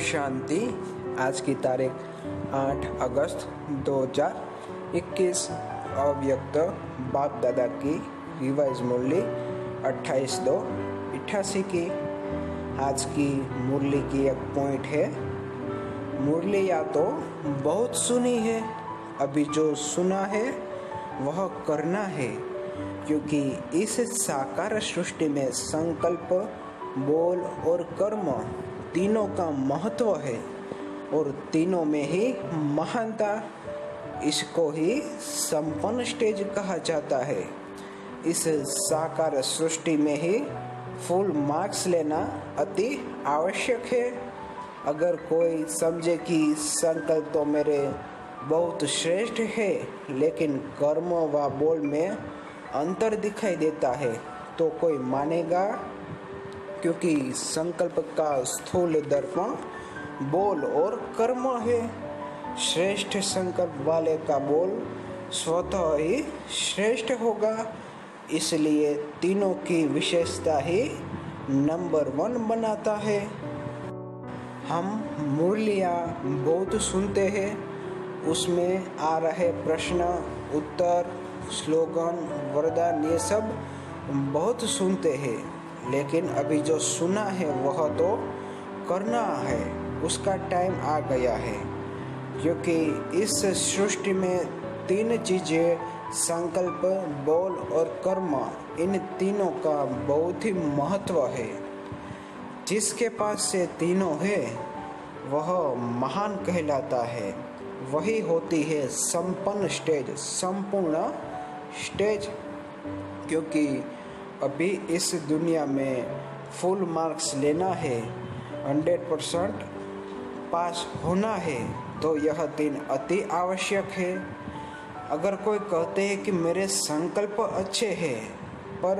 शांति। आज की तारीख 8 अगस्त 2021। अव्यक्त बाप दादा की रिवाइज मुरली 28/2/88 की। आज की मुरली की एक पॉइंट है, मुरली या तो बहुत सुनी है, अभी जो सुना है वह करना है, क्योंकि इस साकार सृष्टि में संकल्प, बोल और कर्म तीनों का महत्व है और तीनों में ही महानता। इसको ही संपन्न स्टेज कहा जाता है। इस साकार सृष्टि में ही फुल मार्क्स लेना अति आवश्यक है। अगर कोई समझे कि संकल्प तो मेरे बहुत श्रेष्ठ है, लेकिन कर्म व बोल में अंतर दिखाई देता है, तो कोई मानेगा? क्योंकि संकल्प का स्थूल दर्पण बोल और कर्म है। श्रेष्ठ संकल्प वाले का बोल स्वतः ही श्रेष्ठ होगा, इसलिए तीनों की विशेषता ही नंबर 1 बनाता है। हम मुरलियाँ बहुत सुनते हैं, उसमें आ रहे प्रश्न, उत्तर, स्लोगन, वरदान, ये सब बहुत सुनते हैं, लेकिन अभी जो सुना है वह तो करना है। उसका टाइम आ गया है, क्योंकि इस सृष्टि में 3 चीज़ें, संकल्प, बोल और कर्म, इन तीनों का बहुत ही महत्व है। जिसके पास से तीनों है वह महान कहलाता है। वही होती है संपन्न स्टेज, संपूर्ण स्टेज। क्योंकि अभी इस दुनिया में फुल मार्क्स लेना है, 100% पास होना है, तो यह 3 अति आवश्यक है। अगर कोई कहते हैं कि मेरे संकल्प अच्छे हैं, पर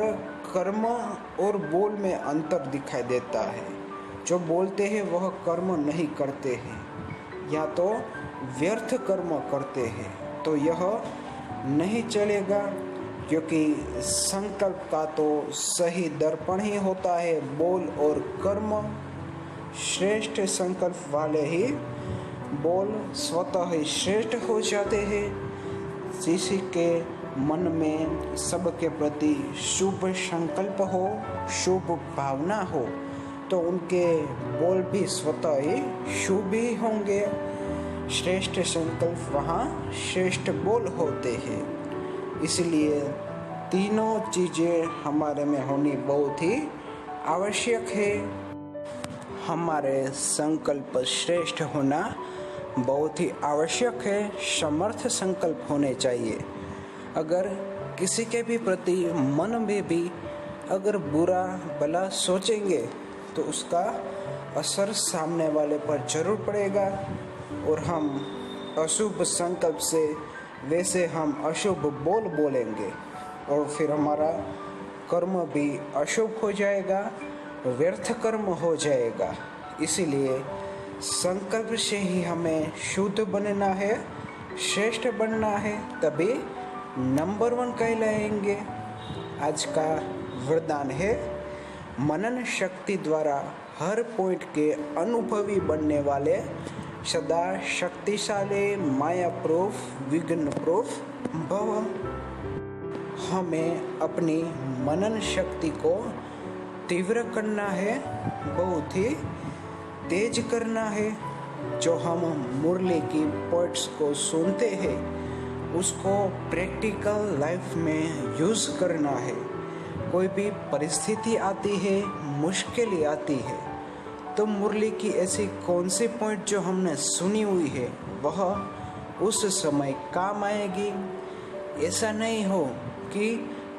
कर्म और बोल में अंतर दिखाई देता है, जो बोलते हैं वह कर्म नहीं करते हैं या तो व्यर्थ कर्म करते हैं, तो यह नहीं चलेगा। क्योंकि संकल्प का तो सही दर्पण ही होता है बोल और कर्म। श्रेष्ठ संकल्प वाले ही बोल स्वतः ही श्रेष्ठ हो जाते हैं। किसी के मन में सबके प्रति शुभ संकल्प हो, शुभ भावना हो, तो उनके बोल भी स्वतः ही शुभ ही होंगे। श्रेष्ठ संकल्प वहाँ श्रेष्ठ बोल होते हैं। इसलिए तीनों चीज़ें हमारे में होनी बहुत ही आवश्यक है। हमारे संकल्प श्रेष्ठ होना बहुत ही आवश्यक है। समर्थ संकल्प होने चाहिए। अगर किसी के भी प्रति मन में भी अगर बुरा भला सोचेंगे, तो उसका असर सामने वाले पर जरूर पड़ेगा और हम अशुभ संकल्प से वैसे हम अशुभ बोल बोलेंगे और फिर हमारा कर्म भी अशुभ हो जाएगा, व्यर्थ कर्म हो जाएगा। इसीलिए संकल्प से ही हमें शुद्ध बनना है, श्रेष्ठ बनना है, तभी नंबर 1 कहलाएंगे। आज का वरदान है, मनन शक्ति द्वारा हर पॉइंट के अनुभवी बनने वाले सदा शक्तिशाली, माया प्रूफ, विघ्न प्रूफ भव। हमें अपनी मनन शक्ति को तीव्र करना है, बहुत ही तेज करना है। जो हम मुरली की पॉइंट्स को सुनते हैं, उसको प्रैक्टिकल लाइफ में यूज़ करना है। कोई भी परिस्थिति आती है, मुश्किल आती है, तो मुरली की ऐसी कौन सी पॉइंट जो हमने सुनी हुई है वह उस समय काम आएगी। ऐसा नहीं हो कि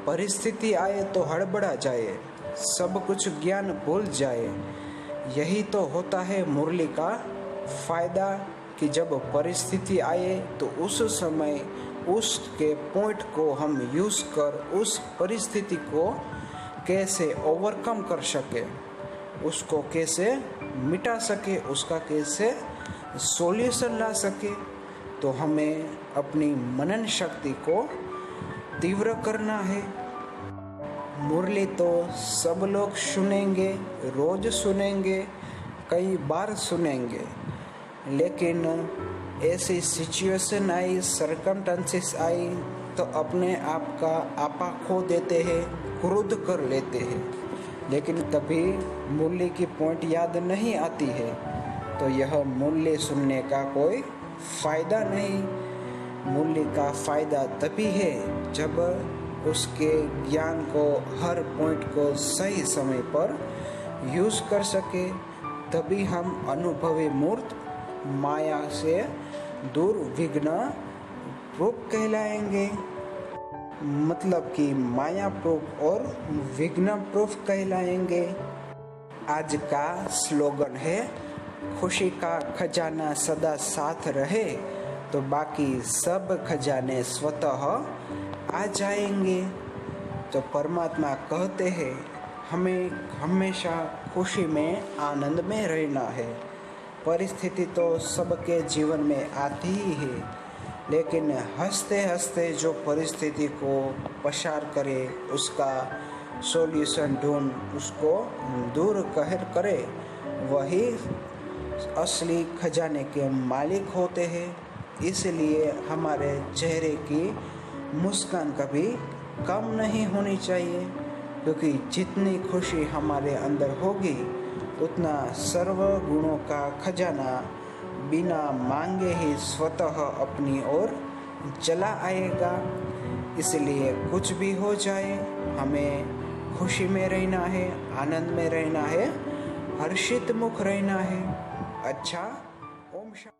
परिस्थिति आए तो हड़बड़ा जाए, सब कुछ ज्ञान भूल जाए। यही तो होता है मुरली का फायदा, कि जब परिस्थिति आए तो उस समय उसके पॉइंट को हम यूज़ कर उस परिस्थिति को कैसे ओवरकम कर सके, उसको कैसे मिटा सके, उसका कैसे सॉल्यूशन ला सके। तो हमें अपनी मनन शक्ति को तीव्र करना है। मुरली तो सब लोग सुनेंगे, रोज सुनेंगे, कई बार सुनेंगे, लेकिन ऐसी सिचुएशन आई, सरकमस्टेंसेस आई तो अपने आप का आपा खो देते हैं, क्रोध कर लेते हैं। लेकिन तभी मूल्य की पॉइंट याद नहीं आती है, तो यह मूल्य सुनने का कोई फायदा नहीं। मूल्य का फायदा तभी है जब उसके ज्ञान को, हर पॉइंट को सही समय पर यूज कर सके, तभी हम अनुभवी मूर्त माया से दूर विघ्न प्रूफ कहलाएंगे। मतलब कि माया प्रूफ और विघ्न प्रूफ कहलाएंगे। आज का स्लोगन है, खुशी का खजाना सदा साथ रहे तो बाकी सब खजाने स्वतः आ जाएंगे। तो परमात्मा कहते हैं हमें हमेशा खुशी में, आनंद में रहना है। परिस्थिति तो सबके जीवन में आती ही है, लेकिन हंसते हंसते जो परिस्थिति को पसार करे, उसका सॉल्यूशन ढूंढ उसको दूर करे, वही असली खजाने के मालिक होते हैं। इसलिए हमारे चेहरे की मुस्कान कभी कम नहीं होनी चाहिए, क्योंकि जितनी खुशी हमारे अंदर होगी उतना सर्व गुणों का खजाना बिना मांगे ही स्वतः अपनी ओर चला आएगा। इसलिए कुछ भी हो जाए, हमें खुशी में रहना है, आनंद में रहना है, हर्षित मुख रहना है। अच्छा, ओम शांति।